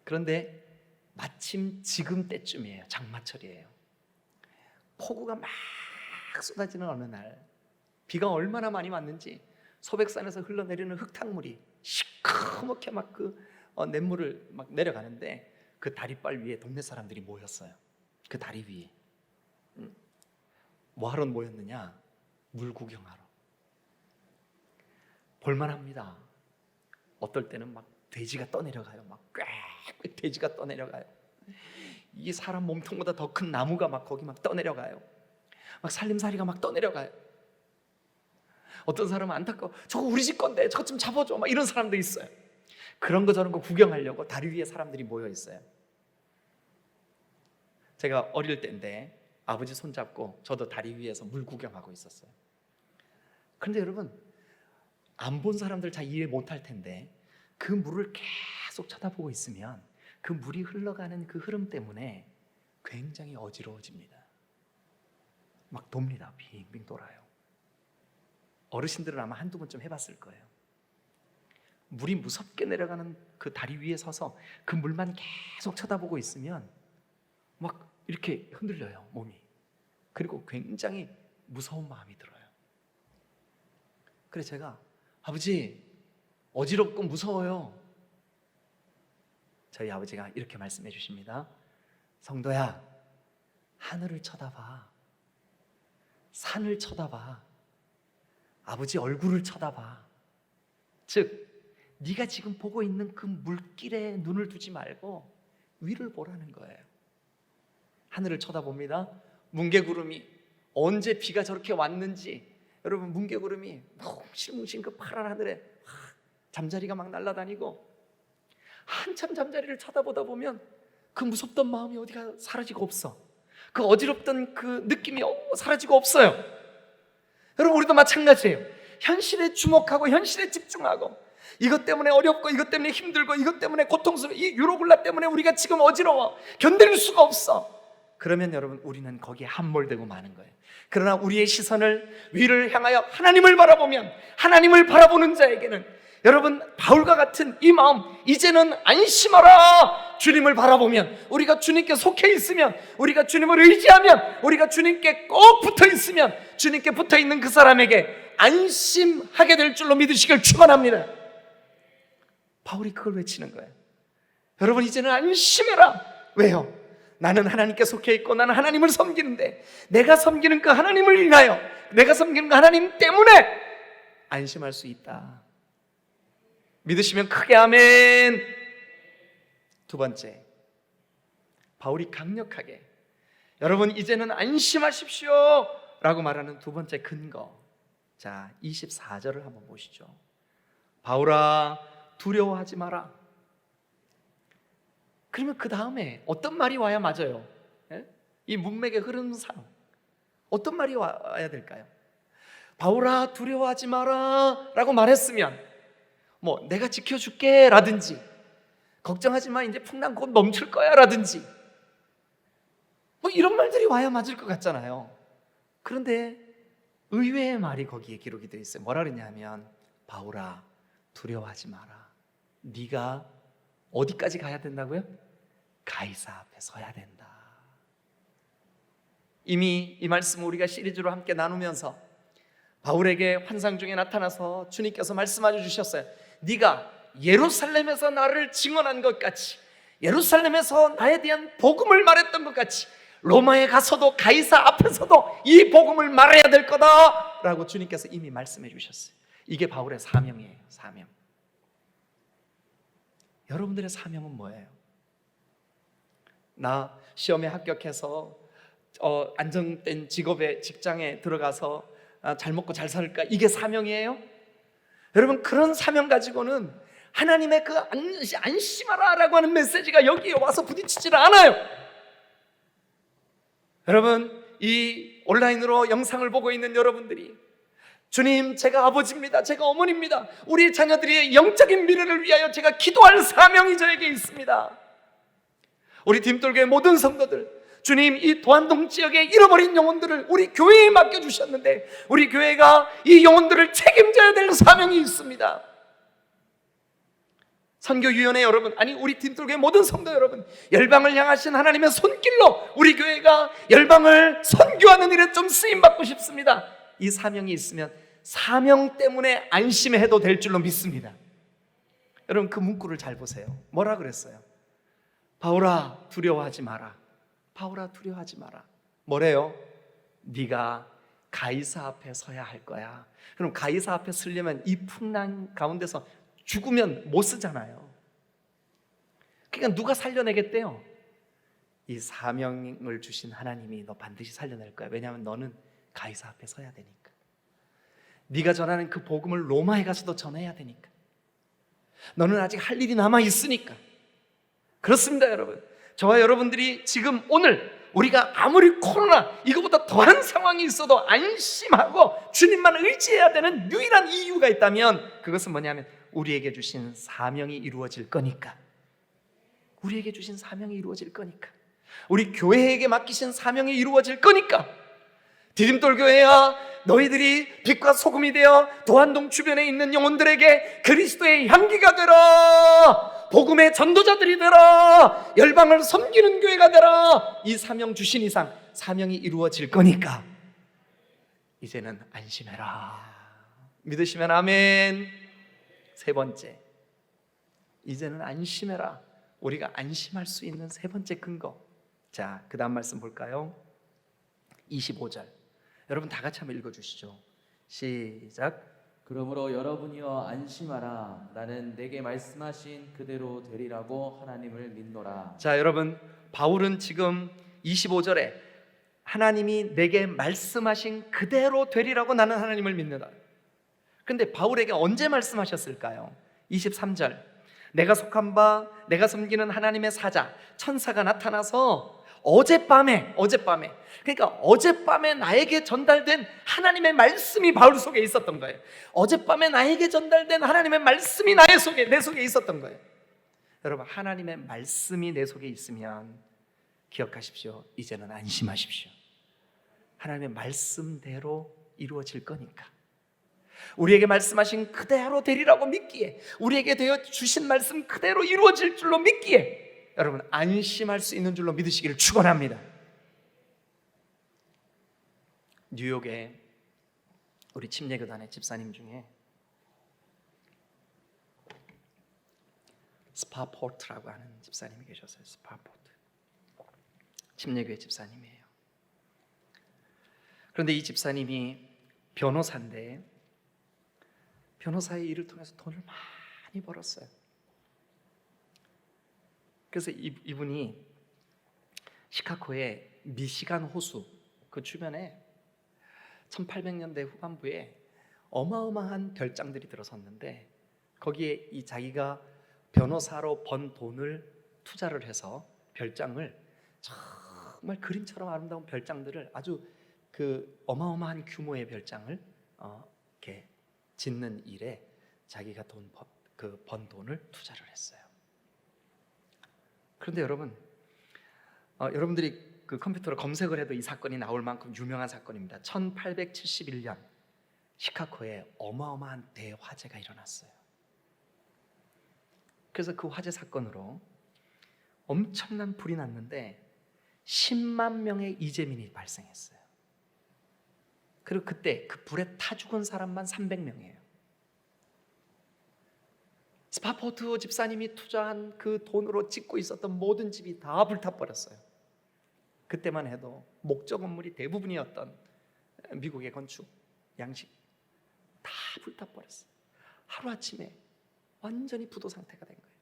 그런데 마침 지금 때쯤이에요. 장마철이에요. 폭우가 막 쏟아지는 어느 날, 비가 얼마나 많이 왔는지 소백산에서 흘러내리는 흙탕물이 시커멓게 막 냇물을 막 내려가는데, 그 다리빨 위에 동네 사람들이 모였어요. 그 다리 위에 뭐 하러 모였느냐? 물 구경하러. 볼만합니다. 어떨 때는 막 돼지가 떠내려가요. 막 꽥 돼지가 떠내려가요. 이 사람 몸통보다 더 큰 나무가 막 거기 막 떠내려가요. 막 살림살이가 막 떠내려가요. 어떤 사람은 안타까워, 저거 우리 집 건데 저거 좀 잡아줘, 막 이런 사람도 있어요. 그런 거 저런 거 구경하려고 다리 위에 사람들이 모여 있어요. 제가 어릴 때인데 아버지 손잡고 저도 다리 위에서 물 구경하고 있었어요. 그런데 여러분, 안 본 사람들 잘 이해 못할 텐데 그 물을 계속 쳐다보고 있으면 그 물이 흘러가는 그 흐름 때문에 굉장히 어지러워집니다. 막 돕니다. 빙빙 돌아요. 어르신들은 아마 한두 번쯤 해봤을 거예요. 물이 무섭게 내려가는 그 다리 위에 서서 그 물만 계속 쳐다보고 있으면 막 이렇게 흔들려요, 몸이. 그리고 굉장히 무서운 마음이 들어요. 그래서 제가, 아버지 어지럽고 무서워요. 저희 아버지가 이렇게 말씀해 주십니다. 성도야, 하늘을 쳐다봐. 산을 쳐다봐. 아버지 얼굴을 쳐다봐. 즉, 네가 지금 보고 있는 그 물길에 눈을 두지 말고 위를 보라는 거예요. 하늘을 쳐다봅니다. 뭉게구름이 언제 비가 저렇게 왔는지, 여러분, 뭉게구름이 뭉실뭉실 그 파란 하늘에 잠자리가 막 날아다니고, 한참 잠자리를 쳐다보다 보면 그 무섭던 마음이 어디가 사라지고 없어. 그 어지럽던 그 느낌이 사라지고 없어요. 여러분, 우리도 마찬가지예요. 현실에 주목하고 현실에 집중하고 이것 때문에 어렵고 이것 때문에 힘들고 이것 때문에 고통스러워, 이 유로굴라 때문에 우리가 지금 어지러워 견딜 수가 없어. 그러면 여러분 우리는 거기에 함몰되고 마는 거예요. 그러나 우리의 시선을 위를 향하여 하나님을 바라보면, 하나님을 바라보는 자에게는 여러분 바울과 같은 이 마음, 이제는 안심하라. 주님을 바라보면, 우리가 주님께 속해 있으면, 우리가 주님을 의지하면, 우리가 주님께 꼭 붙어 있으면, 주님께 붙어 있는 그 사람에게 안심하게 될 줄로 믿으시길 축원합니다. 바울이 그걸 외치는 거예요. 여러분 이제는 안심해라. 왜요? 나는 하나님께 속해 있고 나는 하나님을 섬기는데, 내가 섬기는 그 하나님을 인하여, 내가 섬기는 그 하나님 때문에 안심할 수 있다. 믿으시면 크게 아멘. 두 번째, 바울이 강력하게 여러분 이제는 안심하십시오 라고 말하는 두 번째 근거. 자, 24절을 한번 보시죠. 바울아 두려워하지 마라. 그러면 그 다음에 어떤 말이 와야 맞아요? 예? 이 문맥에 흐르는 상황, 어떤 말이 와야 될까요? 바울아 두려워하지 마라 라고 말했으면 뭐 내가 지켜줄게 라든지, 걱정하지 마 이제 풍랑 곧 멈출 거야 라든지, 뭐 이런 말들이 와야 맞을 것 같잖아요. 그런데 의외의 말이 거기에 기록이 되어 있어요. 뭐라 그러냐면 바울아 두려워하지 마라. 네가 어디까지 가야 된다고요? 가이사 앞에 서야 된다. 이미 이 말씀을 우리가 시리즈로 함께 나누면서 바울에게 환상 중에 나타나서 주님께서 말씀하여 주셨어요. 네가 예루살렘에서 나를 증언한 것 같이, 예루살렘에서 나에 대한 복음을 말했던 것 같이 로마에 가서도 가이사 앞에서도 이 복음을 말해야 될 거다 라고 주님께서 이미 말씀해 주셨어요. 이게 바울의 사명이에요. 사명. 여러분들의 사명은 뭐예요? 나 시험에 합격해서 안정된 직장에 들어가서 잘 먹고 잘 살까? 이게 사명이에요? 여러분 그런 사명 가지고는 하나님의 그 안심하라 라고 하는 메시지가 여기에 와서 부딪히질 않아요. 여러분 이 온라인으로 영상을 보고 있는 여러분들이 주님 제가 아버지입니다, 제가 어머니입니다, 우리 자녀들의 영적인 미래를 위하여 제가 기도할 사명이 저에게 있습니다. 우리 딤돌교회 모든 성도들, 주님 이 도안동 지역에 잃어버린 영혼들을 우리 교회에 맡겨주셨는데 우리 교회가 이 영혼들을 책임져야 될 사명이 있습니다. 선교위원회 여러분, 아니 우리 딤돌교회 모든 성도 여러분, 열방을 향하신 하나님의 손길로 우리 교회가 열방을 선교하는 일에 좀 쓰임받고 싶습니다. 이 사명이 있으면 사명 때문에 안심해도 될 줄로 믿습니다. 여러분 그 문구를 잘 보세요. 뭐라 그랬어요? 바울아 두려워하지 마라. 바울아 두려워하지 마라. 뭐래요? 네가 가이사 앞에 서야 할 거야. 그럼 가이사 앞에 서려면 이 풍랑 가운데서 죽으면 못 쓰잖아요. 그러니까 누가 살려내겠대요? 이 사명을 주신 하나님이 너 반드시 살려낼 거야. 왜냐하면 너는 가이사 앞에 서야 되니까. 네가 전하는 그 복음을 로마에 가서도 전해야 되니까. 너는 아직 할 일이 남아 있으니까. 그렇습니다 여러분. 저와 여러분들이 지금 오늘 우리가 아무리 코로나 이거보다 더한 상황이 있어도 안심하고 주님만 의지해야 되는 유일한 이유가 있다면 그것은 뭐냐면 우리에게 주신 사명이 이루어질 거니까. 우리에게 주신 사명이 이루어질 거니까. 우리 교회에게 맡기신 사명이 이루어질 거니까. 디딤돌 교회야, 너희들이 빛과 소금이 되어 도안동 주변에 있는 영혼들에게 그리스도의 향기가 되라. 복음의 전도자들이 되라. 열방을 섬기는 교회가 되라. 이 사명 주신 이상 사명이 이루어질 거니까 이제는 안심해라. 믿으시면 아멘. 세 번째, 이제는 안심해라. 우리가 안심할 수 있는 세 번째 근거. 자, 그 다음 말씀 볼까요? 25절 여러분 다 같이 한번 읽어주시죠. 시작. 그러므로 여러분이여 안심하라. 나는 내게 말씀하신 그대로 되리라고 하나님을 믿노라. 자, 여러분 바울은 지금 25절에 하나님이 내게 말씀하신 그대로 되리라고 나는 하나님을 믿는다. 근데 바울에게 언제 말씀하셨을까요? 23절 내가 속한 바 내가 섬기는 하나님의 사자 천사가 나타나서 어젯밤에 그러니까 어젯밤에 나에게 전달된 하나님의 말씀이 바울 속에 있었던 거예요. 어젯밤에 나에게 전달된 하나님의 말씀이 내 속에 있었던 거예요. 여러분, 하나님의 말씀이 내 속에 있으면 기억하십시오. 이제는 안심하십시오. 하나님의 말씀대로 이루어질 거니까. 우리에게 말씀하신 그대로 되리라고 믿기에, 우리에게 되어 주신 말씀 그대로 이루어질 줄로 믿기에 여러분 안심할 수 있는 줄로 믿으시기를 축원합니다. 뉴욕에 우리 침례교단의 집사님 중에 스파포트라고 하는 집사님이 계셨어요. 스파포트 침례교회 집사님이에요. 그런데 이 집사님이 변호사인데 변호사의 일을 통해서 돈을 많이 벌었어요. 그래서 이분이 시카고의 미시간 호수 그 주변에 1800년대 후반부에 어마어마한 별장들이 들어섰는데 거기에 이 자기가 변호사로 번 돈을 투자를 해서 별장을 정말 그림처럼 아름다운 별장들을 아주 그 어마어마한 규모의 별장을 이렇게 짓는 일에 자기가 번 돈을 투자를 했어요. 그런데 여러분, 여러분들이 그 컴퓨터로 검색을 해도 이 사건이 나올 만큼 유명한 사건입니다. 1871년 시카고에 어마어마한 대화재가 일어났어요. 그래서 그 화재 사건으로 엄청난 불이 났는데 10만 명의 이재민이 발생했어요. 그리고 그때 그 불에 타 죽은 사람만 300명이에요. 스파포트 집사님이 투자한 그 돈으로 짓고 있었던 모든 집이 다 불타버렸어요. 그때만 해도 목조 건물이 대부분이었던 미국의 건축 양식 다 불타버렸어요. 하루아침에 완전히 부도 상태가 된 거예요.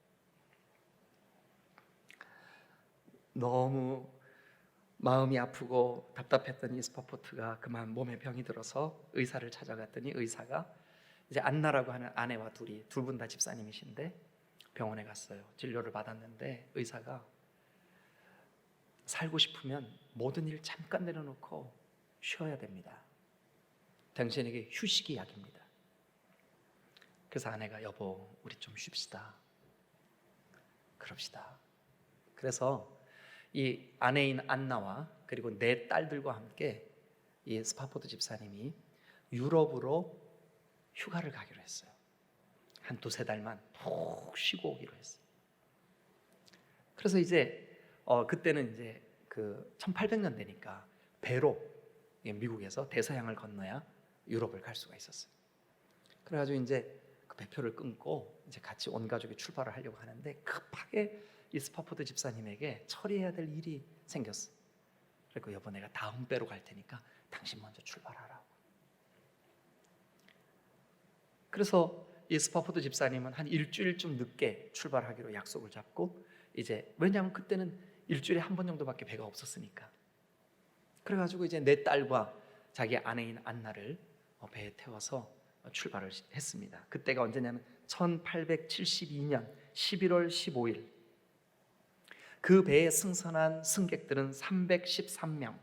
너무 마음이 아프고 답답했던 이 스파포트가 그만 몸에 병이 들어서 의사를 찾아갔더니 의사가 이제 안나라고 하는 아내와 둘 분 다 집사님이신데 병원에 갔어요. 진료를 받았는데 의사가 살고 싶으면 모든 일 잠깐 내려놓고 쉬어야 됩니다. 당신에게 휴식이 약입니다. 그래서 아내가 여보 우리 좀 쉽시다. 그럽시다. 그래서 이 아내인 안나와 그리고 네 딸들과 함께 이 스파포트 집사님이 유럽으로 휴가를 가기로 했어요. 한 두세 달만 푹 쉬고 오기로 했어요. 그래서 이제 그때는 이제 그 1800년대니까 배로 미국에서 대서양을 건너야 유럽을 갈 수가 있었어요. 그래가지고 이제 그 배표를 끊고 이제 같이 온 가족이 출발을 하려고 하는데 급하게 이 스파포트 집사님에게 처리해야 될 일이 생겼어. 그리고 여보 내가 다음 배로 갈 테니까 당신 먼저 출발하라고. 그래서 이 스파포트 집사님은 한 일주일쯤 늦게 출발하기로 약속을 잡고 이제 왜냐하면 그때는 일주일에 한 번 정도밖에 배가 없었으니까. 그래가지고 이제 네 딸과 자기 아내인 안나를 배에 태워서 출발을 했습니다. 그때가 언제냐면 1872년 11월 15일. 그 배에 승선한 승객들은 313명.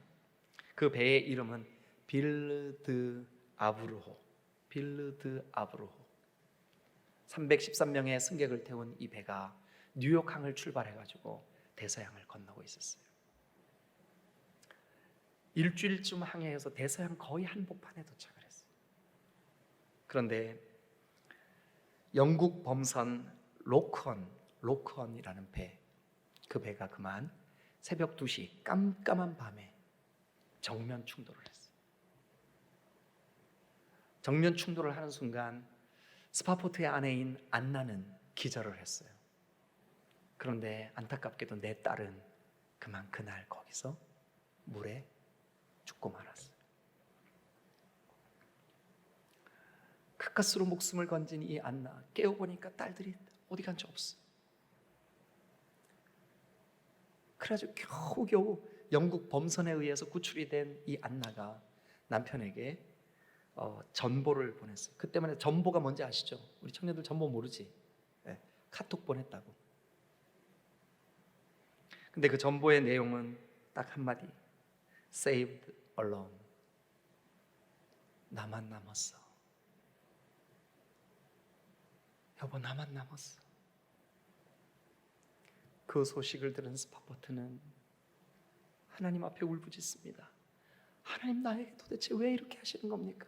그 배의 이름은 빌드 아브루호. 313명의 승객을 태운 이 배가 뉴욕항을 출발해가지고 대서양을 건너고 있었어요. 일주일쯤 항해해서 대서양 거의 한복판에 도착을 했어요. 그런데 영국 범선 로크원이라는 배, 그 배가 그만 새벽 2시 깜깜한 밤에 정면 충돌을 했어요. 정면 충돌을 하는 순간 스파포트의 아내인 안나는 기절을 했어요. 그런데 안타깝게도 내 딸은 그만 그날 거기서 물에 죽고 말았어요. 가까스로 목숨을 건진 이 안나 깨어보니까 딸들이 어디 간지 없어. 그래가지고 겨우겨우 영국 범선에 의해서 구출이 된 이 안나가 남편에게 전보를 보냈어요. 그때만 해도 전보가 뭔지 아시죠? 우리 청년들 전보 모르지? 네, 카톡 보냈다고. 근데 그 전보의 내용은 딱 한마디, saved alone. 나만 남았어. 여보, 나만 남았어. 그 소식을 들은 스파포트는 하나님 앞에 울부짖습니다. 하나님, 나에게 도대체 왜 이렇게 하시는 겁니까?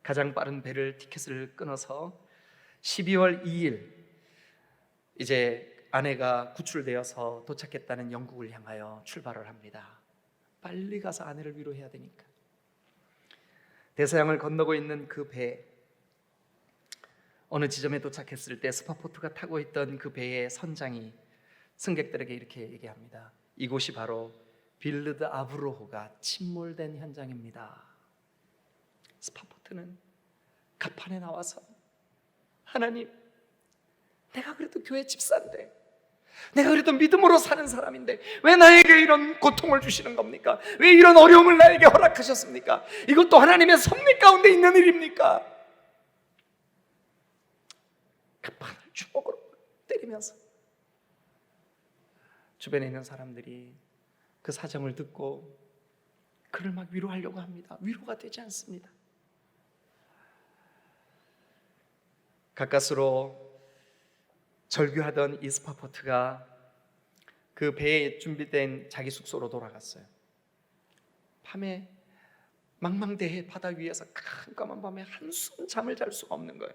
가장 빠른 배를 티켓을 끊어서 12월 2일 이제 아내가 구출되어서 도착했다는 영국을 향하여 출발을 합니다. 빨리 가서 아내를 위로해야 되니까. 대서양을 건너고 있는 그 배, 어느 지점에 도착했을 때 스파포트가 타고 있던 그 배의 선장이 승객들에게 이렇게 얘기합니다. 이곳이 바로 빌르드 아브로호가 침몰된 현장입니다. 스파포트는 갑판에 나와서, 하나님, 내가 그래도 교회 집사인데, 내가 그래도 믿음으로 사는 사람인데 왜 나에게 이런 고통을 주시는 겁니까? 왜 이런 어려움을 나에게 허락하셨습니까? 이것도 하나님의 섭리 가운데 있는 일입니까? 갑판을 주먹으로 때리면서 주변에 있는 사람들이 그 사정을 듣고 그를 막 위로하려고 합니다. 위로가 되지 않습니다. 가까스로 절규하던 이 스파포트가 그 배에 준비된 자기 숙소로 돌아갔어요. 밤에 망망대해 바다 위에서 깜깜한 밤에 한숨 잠을 잘 수가 없는 거예요.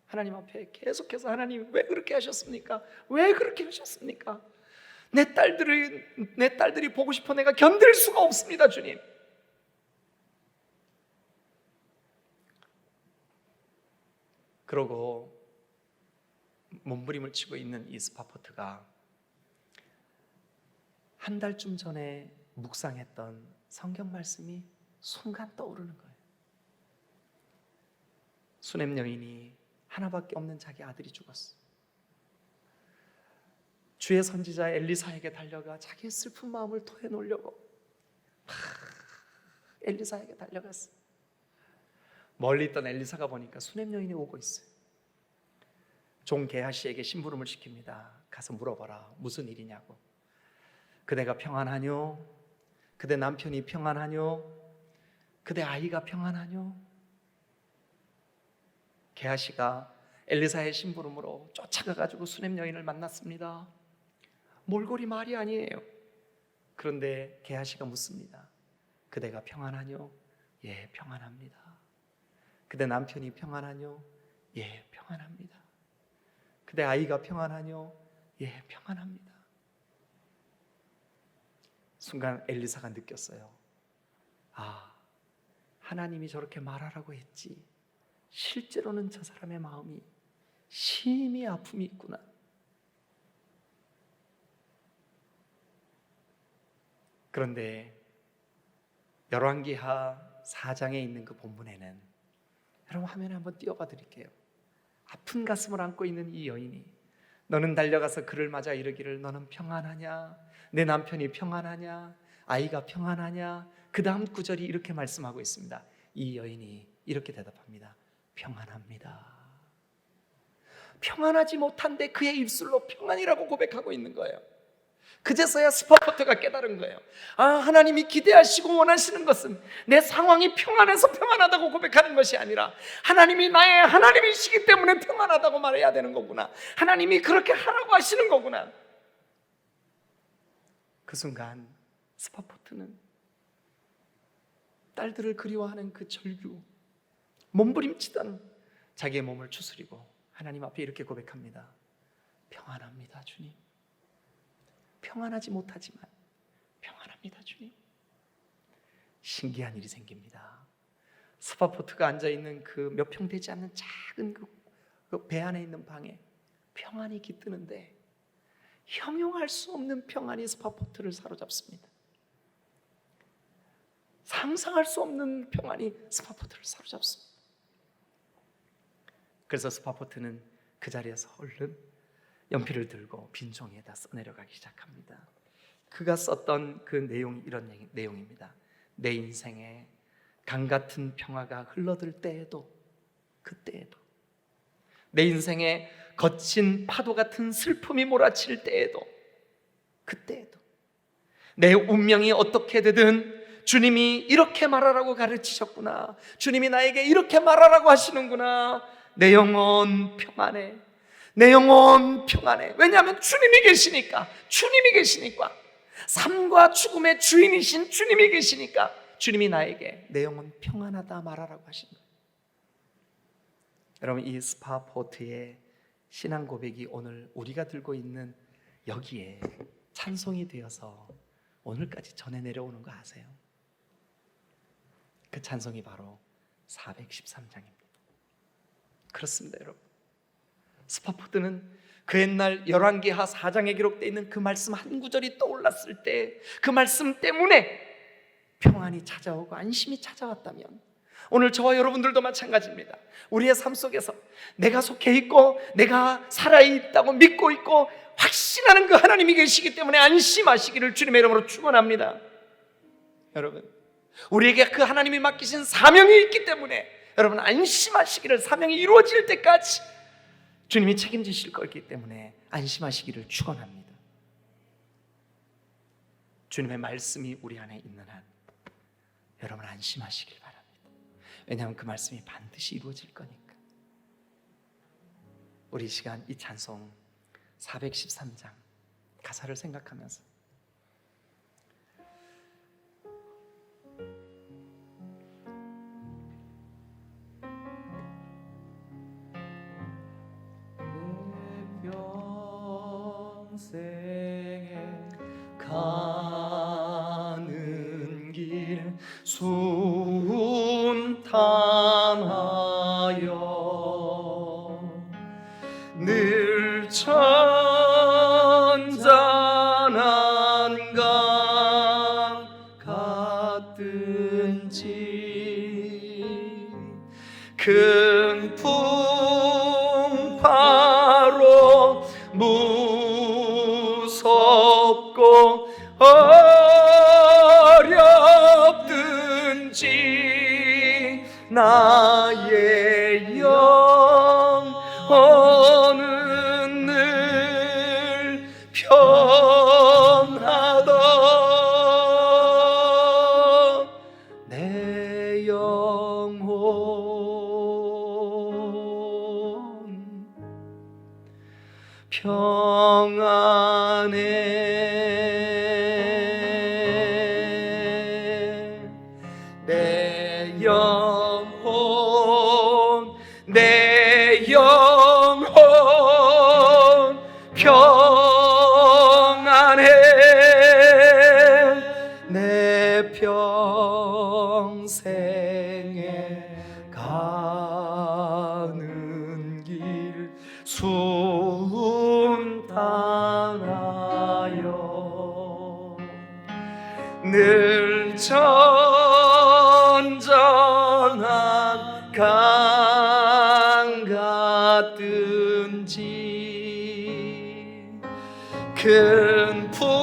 하나님 앞에 계속해서, 하나님, 왜 그렇게 하셨습니까? 왜 그렇게 하셨습니까? 내 딸들이 보고 싶어 내가 견딜 수가 없습니다, 주님. 그러고 몸부림을 치고 있는 이 스파포트가 한 달쯤 전에 묵상했던 성경 말씀이 순간 떠오르는 거예요. 수넴 여인이 하나밖에 없는 자기 아들이 죽었어. 주의 선지자 엘리사에게 달려가 자기의 슬픈 마음을 토해놓으려고 엘리사에게 달려갔어. 멀리 있던 엘리사가 보니까 수넴 여인이 오고 있어요. 종 게하시에게 심부름을 시킵니다. 가서 물어봐라, 무슨 일이냐고. 그대가 평안하뇨? 그대 남편이 평안하뇨? 그대 아이가 평안하뇨? 게하시가 엘리사의 심부름으로 쫓아가가지고 수넴 여인을 만났습니다. 몰골이 말이 아니에요. 그런데 게하시가 묻습니다. 그대가 평안하뇨? 예, 평안합니다. 그대 남편이 평안하뇨? 예, 평안합니다. 그대 아이가 평안하뇨? 예, 평안합니다. 순간 엘리사가 느꼈어요. 아, 하나님이 저렇게 말하라고 했지, 실제로는 저 사람의 마음이 심히 아픔이 있구나. 그런데 열왕기하 4장에 있는 그 본문에는, 여러분 화면에 한번 띄워봐 드릴게요. 아픈 가슴을 안고 있는 이 여인이, 너는 달려가서 그를 맞아 이르기를, 너는 평안하냐? 내 남편이 평안하냐? 아이가 평안하냐? 그 다음 구절이 이렇게 말씀하고 있습니다. 이 여인이 이렇게 대답합니다. 평안합니다. 평안하지 못한데 그의 입술로 평안이라고 고백하고 있는 거예요. 그제서야 스파포트가 깨달은 거예요. 아, 하나님이 기대하시고 원하시는 것은 내 상황이 평안해서 평안하다고 고백하는 것이 아니라 하나님이 나의 하나님이시기 때문에 평안하다고 말해야 되는 거구나. 하나님이 그렇게 하라고 하시는 거구나. 그 순간 스파포트는 딸들을 그리워하는 그 절규, 몸부림치던 자기의 몸을 추스리고 하나님 앞에 이렇게 고백합니다. 평안합니다, 주님. 평안하지 못하지만 평안합니다, 주님. 신기한 일이 생깁니다. 스파포트가 앉아있는 그 몇 평 되지 않는 작은 그 배 안에 있는 방에 평안이 깃드는데 형용할 수 없는 평안이 스파포트를 사로잡습니다. 상상할 수 없는 평안이 스파포트를 사로잡습니다. 그래서 스파포트는 그 자리에서 얼른 연필을 들고 빈 종이에다 써내려가기 시작합니다. 그가 썼던 그 내용이 이런 내용입니다. 내 인생에 강 같은 평화가 흘러들 때에도, 그때에도, 내 인생에 거친 파도 같은 슬픔이 몰아칠 때에도 그때에도 내 운명이 어떻게 되든 주님이 이렇게 말하라고 가르치셨구나, 주님이 나에게 이렇게 말하라고 하시는구나, 내 영혼 평안해, 내 영혼 평안해. 왜냐하면 주님이 계시니까, 주님이 계시니까, 삶과 죽음의 주인이신 주님이 계시니까 주님이 나에게 내 영혼 평안하다 말하라고 하신 거예요. 여러분, 이 스파포트의 신앙 고백이 오늘 우리가 들고 있는 여기에 찬송이 되어서 오늘까지 전해 내려오는 거 아세요? 그 찬송이 바로 413장입니다. 그렇습니다, 여러분. 스파포트는 그 옛날 열왕기하 4장에 기록되어 있는 그 말씀 한 구절이 떠올랐을 때 그 말씀 때문에 평안이 찾아오고 안심이 찾아왔다면 오늘 저와 여러분들도 마찬가지입니다. 우리의 삶 속에서 내가 속해 있고 내가 살아있다고 믿고 있고 확신하는 그 하나님이 계시기 때문에 안심하시기를 주님의 이름으로 축원합니다. 여러분, 우리에게 그 하나님이 맡기신 사명이 있기 때문에 여러분 안심하시기를, 사명이 이루어질 때까지 주님이 책임지실 거기 때문에 안심하시기를 축원합니다. 주님의 말씀이 우리 안에 있는 한 여러분 안심하시길 바랍니다. 왜냐하면 그 말씀이 반드시 이루어질 거니까. 우리 이 시간 이 찬송 413장 가사를 생각하면서 내 평생에 가는 길 순탄하여 늘 천잔한 강 같든지 큰 풍파로 무섭고 어렵든지 나의 영혼은 늘 평하다. 내 영혼 평안해. 내 영혼, 내 영혼 평안해. 내 평생에 가는 길 순탄하여 늘 천전한 강 같든지 큰 풍파로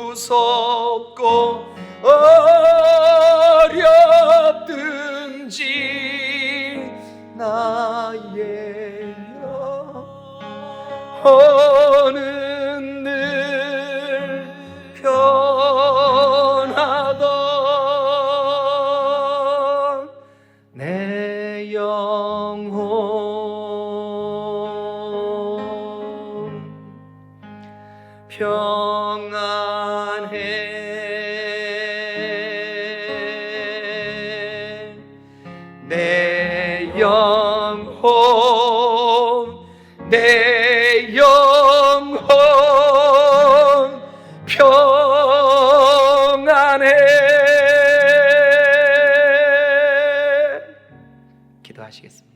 무섭고 어렵든지 나의 영혼은 늘 편하다. 내 영혼 평안해. 내 영혼, 내 영혼 평안해. 기도하시겠습니다.